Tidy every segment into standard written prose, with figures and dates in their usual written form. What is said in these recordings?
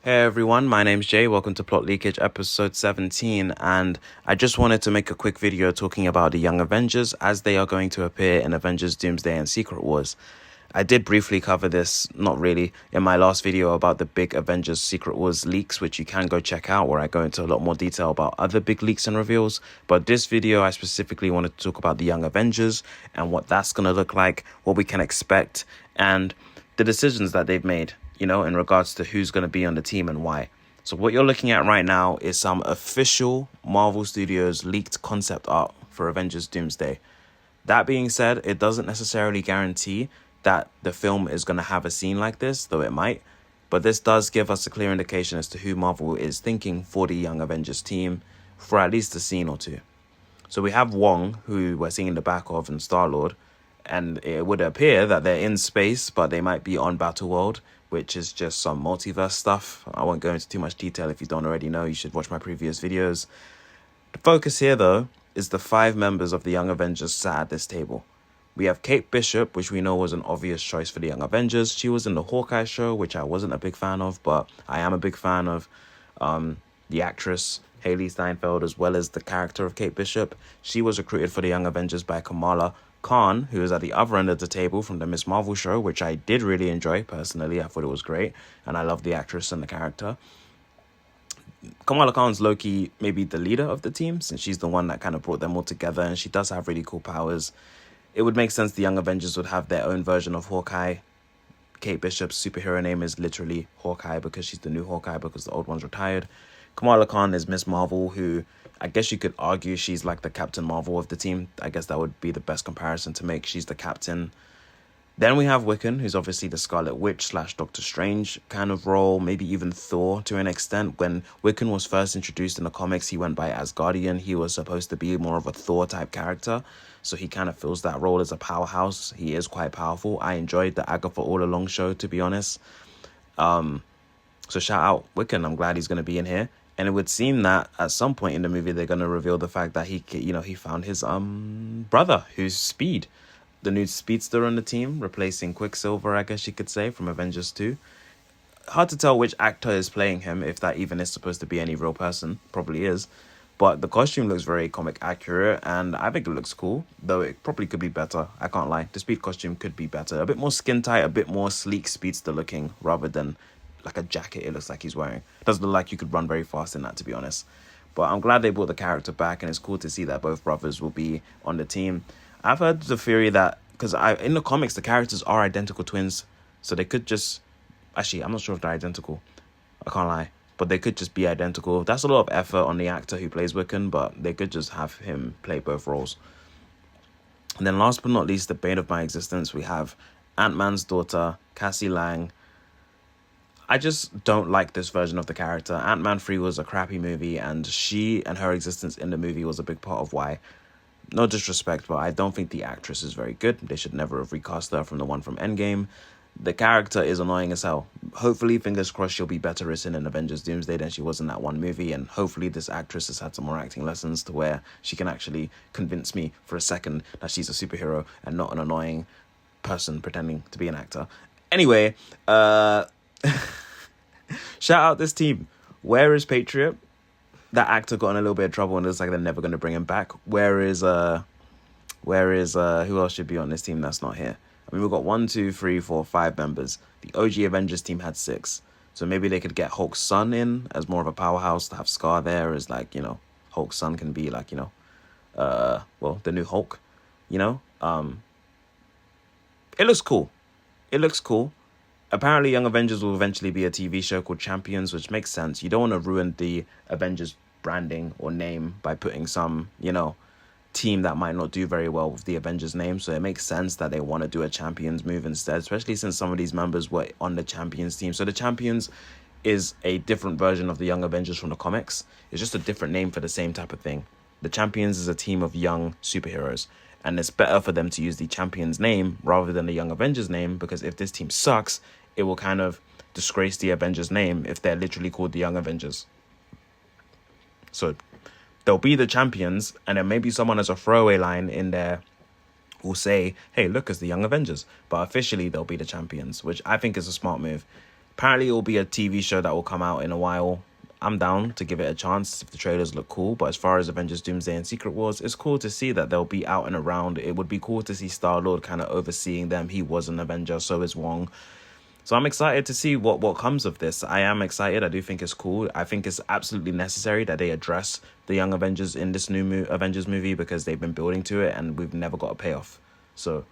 Hey everyone, my name's Jay. Welcome to Plot Leakage episode 17. And I just wanted to make a quick video talking about the Young Avengers as they are going to appear in Avengers Doomsday and Secret Wars. I did briefly cover this, not really, in my last video about the big Avengers Secret Wars leaks, which you can go check out, where I go into a lot more detail about other big leaks and reveals. But this video, I specifically wanted to talk about the Young Avengers and what that's going to look like, what we can expect, and the decisions that they've made, in regards to who's going to be on the team and why. So what you're looking at right now is some official Marvel Studios leaked concept art for Avengers Doomsday. That being said, it doesn't necessarily guarantee that the film is going to have a scene like this, though it might. But this does give us a clear indication as to who Marvel is thinking for the Young Avengers team for at least a scene or two. So we have Wong, who we're seeing the back of, and Star-Lord. And it would appear that they're in space, but they might be on Battleworld, which is just some multiverse stuff. I won't go into too much detail. If you don't already know, you should watch my previous videos. The focus here, though, is the 5 members of the Young Avengers sat at this table. We have Kate Bishop, which we know was an obvious choice for the Young Avengers. She was in the Hawkeye show, which I wasn't a big fan of, but I am a big fan of the actress Haley Steinfeld, as well as the character of Kate Bishop. She was recruited for the Young Avengers by Kamala Khan, who is at the other end of the table from the Miss Marvel show, which I did really enjoy personally. I thought it was great, and I love the actress and the character. Kamala Khan's low-key maybe the leader of the team, since she's the one that kind of brought them all together, and she does have really cool powers. It would make sense the Young Avengers would have their own version of Hawkeye. Kate Bishop's superhero name is literally Hawkeye because she's the new Hawkeye because the old one's retired. Kamala Khan is Miss Marvel, who I guess you could argue she's like the Captain Marvel of the team. I guess that would be the best comparison to make. She's the captain. Then we have Wiccan, who's obviously the Scarlet Witch / Doctor Strange kind of role, maybe even Thor to an extent. When Wiccan was first introduced in the comics, he went by Asgardian. He was supposed to be more of a Thor type character, so he kind of fills that role as a powerhouse. He is quite powerful. I enjoyed the Agatha All Along show, to be honest. So shout out Wiccan. I'm glad he's going to be in here. And it would seem that at some point in the movie, they're going to reveal the fact that he found his brother, who's Speed, the new speedster on the team, replacing Quicksilver, I guess you could say, from Avengers 2. Hard to tell which actor is playing him, if that even is supposed to be any real person. Probably is. But the costume looks very comic accurate, and I think it looks cool, though it probably could be better. I can't lie. The Speed costume could be better. A bit more skin tight, a bit more sleek speedster looking, rather than like a jacket it looks like he's wearing. It doesn't look like you could run very fast in that, to be honest. But I'm glad they brought the character back, and it's cool to see that both brothers will be on the team. I've heard the theory that, because in the comics, the characters are identical twins, so they could just... Actually, I'm not sure if they're identical. I can't lie. But they could just be identical. That's a lot of effort on the actor who plays Wiccan, but they could just have him play both roles. And then last but not least, the bane of my existence, we have Ant-Man's daughter, Cassie Lang. I just don't like this version of the character. Ant-Man 3 was a crappy movie, and she and her existence in the movie was a big part of why. No disrespect, but I don't think the actress is very good. They should never have recast her from the one from Endgame. The character is annoying as hell. Hopefully, fingers crossed, she'll be better written in Avengers Doomsday than she was in that one movie, and hopefully this actress has had some more acting lessons to where she can actually convince me for a second that she's a superhero and not an annoying person pretending to be an actor. Anyway, shout out this team. Where is Patriot? That actor got in a little bit of trouble, and it's like they're never going to bring him back. Where is who else should be on this team that's not here? I mean, we've got 1, 2, 3, 4, 5 members. The OG Avengers team had 6. So maybe they could get Hulk's son in as more of a powerhouse, to have Scar there as like, Hulk's son can be like, the new Hulk, It looks cool. Apparently, Young Avengers will eventually be a TV show called Champions, which makes sense. You don't want to ruin the Avengers branding or name by putting some, team that might not do very well with the Avengers name. So it makes sense that they want to do a Champions move instead, especially since some of these members were on the Champions team. So the Champions is a different version of the Young Avengers from the comics. It's just a different name for the same type of thing. The Champions is a team of young superheroes, and it's better for them to use the Champions name rather than the Young Avengers name, because if this team sucks, it will kind of disgrace the Avengers name if they're literally called the Young Avengers. So they'll be the Champions, and then maybe someone has a throwaway line in there will say, hey, look, it's the Young Avengers. But officially, they'll be the Champions, which I think is a smart move. Apparently, it will be a TV show that will come out in a while. I'm down to give it a chance if the trailers look cool. But as far as Avengers Doomsday and Secret Wars, it's cool to see that they'll be out and around. It would be cool to see Star-Lord kind of overseeing them. He was an Avenger, so is Wong. So I'm excited to see what comes of this. I am excited. I do think it's cool. I think it's absolutely necessary that they address the Young Avengers in this new Avengers movie, because they've been building to it and we've never got a payoff. So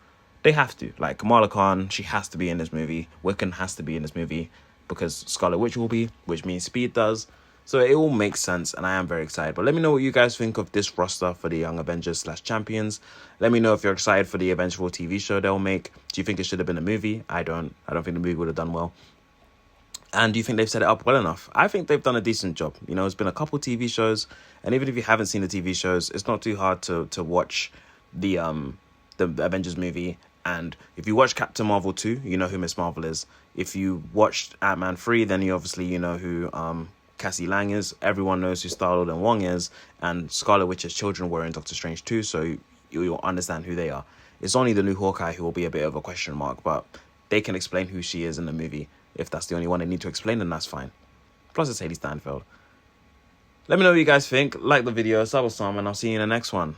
they have to. Like, Kamala Khan, she has to be in this movie. Wiccan has to be in this movie because Scarlet Witch will be, which means Speed does. So it all makes sense, and I am very excited. But let me know what you guys think of this roster for the Young Avengers / Champions. Let me know if you're excited for the eventual TV show they'll make. Do you think it should have been a movie? I don't think the movie would have done well. And do you think they've set it up well enough? I think they've done a decent job. You know, it's been a couple TV shows, and even if you haven't seen the TV shows, it's not too hard to watch the Avengers movie. And if you watch Captain Marvel 2, you know who Miss Marvel is. If you watched Ant-Man 3, then you obviously know who Cassie Lang is. Everyone knows who Star-Lord and Wong is, and Scarlet Witch's children were in Doctor Strange 2, so you'll understand who they are. It's only the new Hawkeye who will be a bit of a question mark, but they can explain who she is in the movie. If that's the only one they need to explain, then that's fine. Plus, it's Haley Steinfeld. Let me know what you guys think. Like the video, sub or some, and I'll see you in the next one.